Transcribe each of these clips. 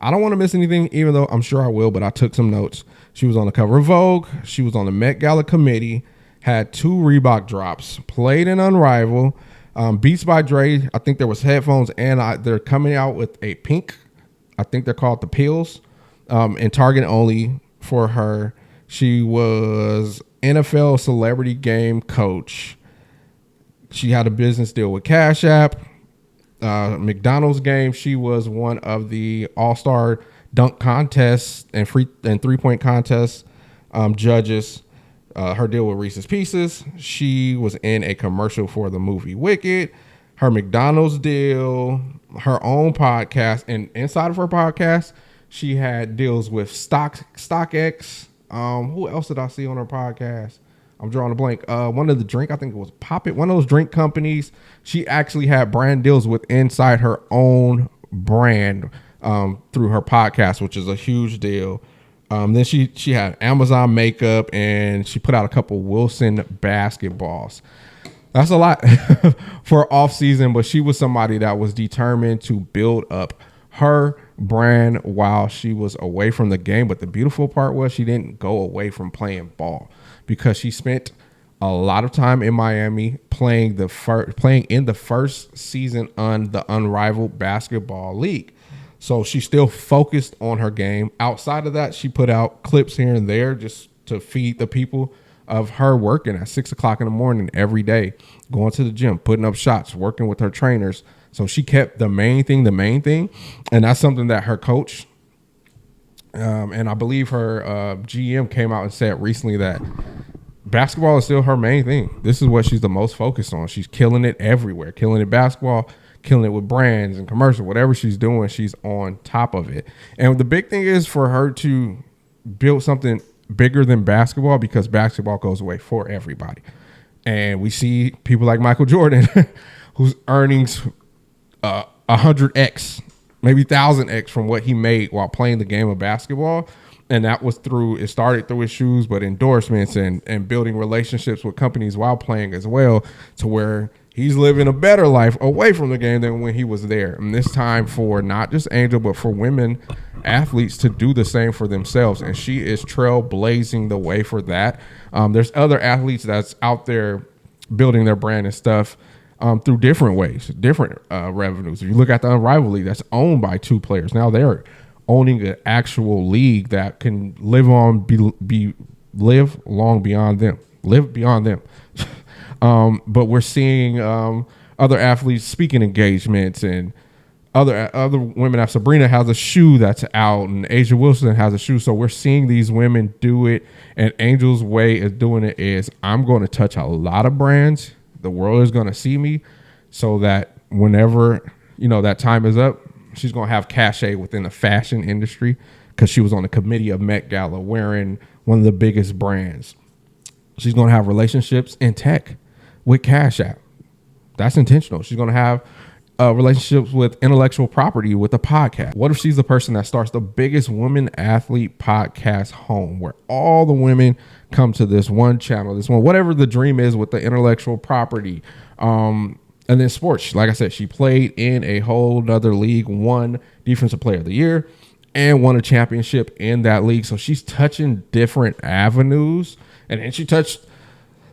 I don't want to miss anything, even though I'm sure I will, but I took some notes. She was on the cover of Vogue. She was on the Met Gala committee, had 2 Reebok drops, played in Unrivaled, Beats by Dre. I think there was headphones, and they're coming out with a pink, I think they're called the Pills, and Target only for her. She was NFL celebrity game coach. She had a business deal with Cash App. McDonald's game. She was one of the all-star dunk contests and 3-point contests judges. Her deal with Reese's Pieces. She was in a commercial for the movie Wicked. Her McDonald's deal. Her own podcast, and inside of her podcast, she had deals with StockX. Who else did I see on her podcast? I'm drawing a blank. One of the drink, I think it was Pop It, one of those drink companies. She actually had brand deals with inside her own brand through her podcast, which is a huge deal. Then she had Amazon makeup, and she put out a couple Wilson basketballs. That's a lot for Offseason, but she was somebody that was determined to build up her brand while she was away from the game. But the beautiful part was she didn't go away from playing ball, because she spent a lot of time in Miami playing in the first season on the Unrivaled Basketball League. So she's still focused on her game. Outside of that, she put out clips here and there just to feed the people of her working at 6 o'clock in the morning every day, going to the gym, putting up shots, working with her trainers. So she kept the main thing. And that's something that her coach, and I believe her GM came out and said recently that basketball is still her main thing. This is what she's the most focused on. She's killing it everywhere, killing it basketball, killing it with brands and commercial, whatever she's doing, she's on top of it. And the big thing is for her to build something bigger than basketball, because basketball goes away for everybody. And we see people like Michael Jordan, whose earnings 100x, maybe 1000x from what he made while playing the game of basketball. And that was it started through his shoes, but endorsements and building relationships with companies while playing as well, to where he's living a better life away from the game than when he was there. And this time for not just Angel, but for women athletes to do the same for themselves. And she is trailblazing the way for that. There's other athletes that's out there building their brand and stuff through different ways, different revenues. If you look at the Unrivaled League, that's owned by 2 players. Now they're owning an actual league that can live long beyond them, live beyond them. But we're seeing other athletes speaking engagements, and other women. Sabrina has a shoe that's out, and Asia Wilson has a shoe. So we're seeing these women do it, and Angel's way of doing it is, I'm going to touch a lot of brands. The world is going to see me, so that whenever that time is up, she's going to have cachet within the fashion industry, because she was on the committee of Met Gala wearing one of the biggest brands. She's going to have relationships in tech with Cash App. That's intentional. She's going to have relationships with intellectual property with a podcast. What if she's the person that starts the biggest women athlete podcast home, where all the women come to this one channel, this one, whatever the dream is with the intellectual property. And then sports, like I said, she played in a whole nother league, won Defensive Player of the Year, and won a championship in that league. So she's touching different avenues. And then she touched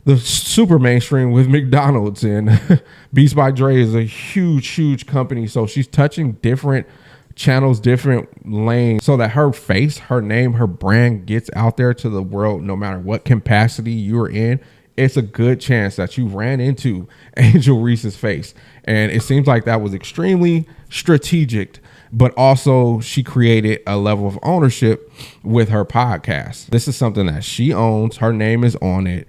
the super mainstream with McDonald's, and Beats by Dre is a huge, huge company. So she's touching different channels, different lanes, so that her face, her name, her brand gets out there to the world, no matter what capacity you're in. It's a good chance that you ran into Angel Reese's face. And it seems like that was extremely strategic, but also she created a level of ownership with her podcast. This is something that she owns. Her name is on it.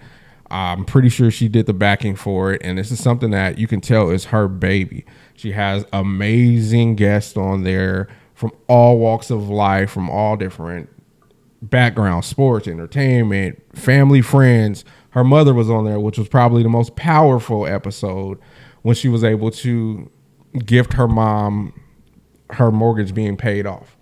I'm pretty sure she did the backing for it. And this is something that you can tell is her baby. She has amazing guests on there from all walks of life, from all different backgrounds, sports, entertainment, family, friends. Her mother was on there, which was probably the most powerful episode, when she was able to gift her mom her mortgage being paid off.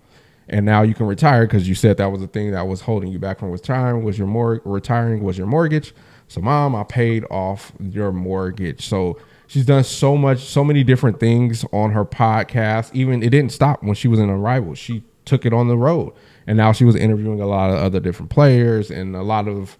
And now you can retire, because you said that was the thing that was holding you back from retiring, was your retiring was your mortgage. So Mom, I paid off your mortgage. So she's done so many different things on her podcast. Even it didn't stop when she was in Unrivaled. She took it on the road. And now she was interviewing a lot of other different players and a lot of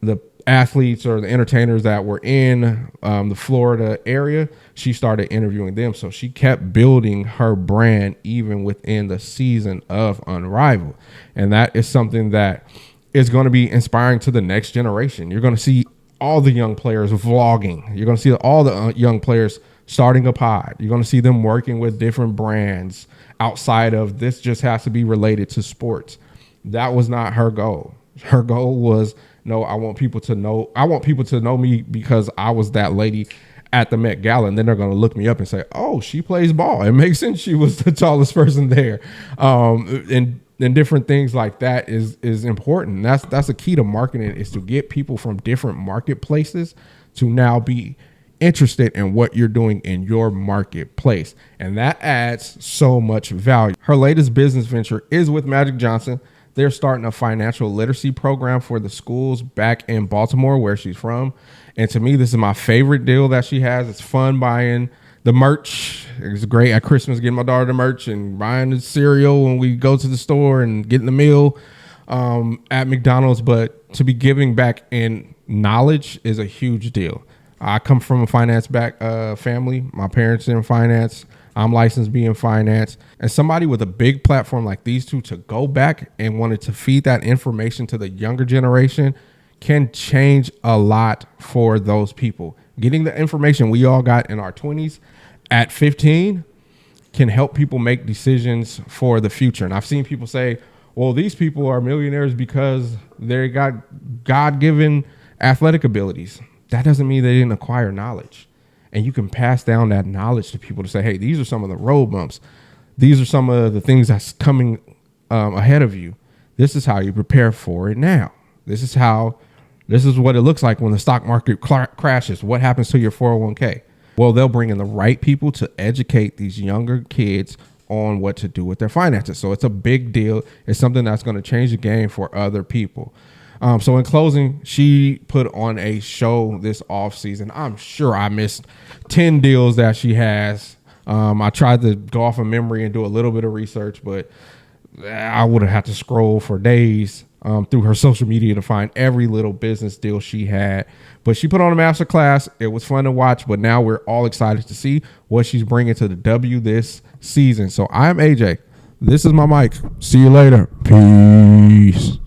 the athletes or the entertainers that were in the Florida area. She started interviewing them. So she kept building her brand even within the season of Unrivaled. And that is something that is going to be inspiring to the next generation. You're going to see all the young players vlogging. You're going to see all the young players starting a pod. You're going to see them working with different brands outside of this just has to be related to sports. That was not her goal. Her goal was, no, I want people to know me because I was that lady at the Met Gala, and then they're going to look me up and say, oh, she plays ball. It makes sense she was the tallest person there. And different things like that is important. That's a key to marketing, is to get people from different marketplaces to now be interested in what you're doing in your marketplace. And that adds so much value. Her latest business venture is with Magic Johnson. They're starting a financial literacy program for the schools back in Baltimore, where she's from. And to me, this is my favorite deal that she has. It's fun buying the merch. It's great at Christmas getting my daughter the merch and buying the cereal when we go to the store and getting the meal at McDonald's. But to be giving back in knowledge is a huge deal. I come from a finance family. My parents are in finance. I'm licensed to be in finance. And somebody with a big platform like these two to go back and wanted to feed that information to the younger generation can change a lot for those people. Getting the information we all got in our 20s at 15 can help people make decisions for the future. And I've seen people say, well, these people are millionaires because they got God-given athletic abilities. That doesn't mean they didn't acquire knowledge. And you can pass down that knowledge to people to say, hey, these are some of the road bumps. These are some of the things that's coming ahead of you. This is how you prepare for it now. This is what it looks like when the stock market crashes. What happens to your 401k? Well, they'll bring in the right people to educate these younger kids on what to do with their finances. So it's a big deal. It's something that's going to change the game for other people. So in closing, she put on a show this off season. I'm sure I missed 10 deals that she has. I tried to go off of memory and do a little bit of research, but I would have had to scroll for days through her social media to find every little business deal she had. But she put on a master class. It was fun to watch, but now we're all excited to see what she's bringing to the W this season. So I'm AJ. This is my mic. See you later. Peace.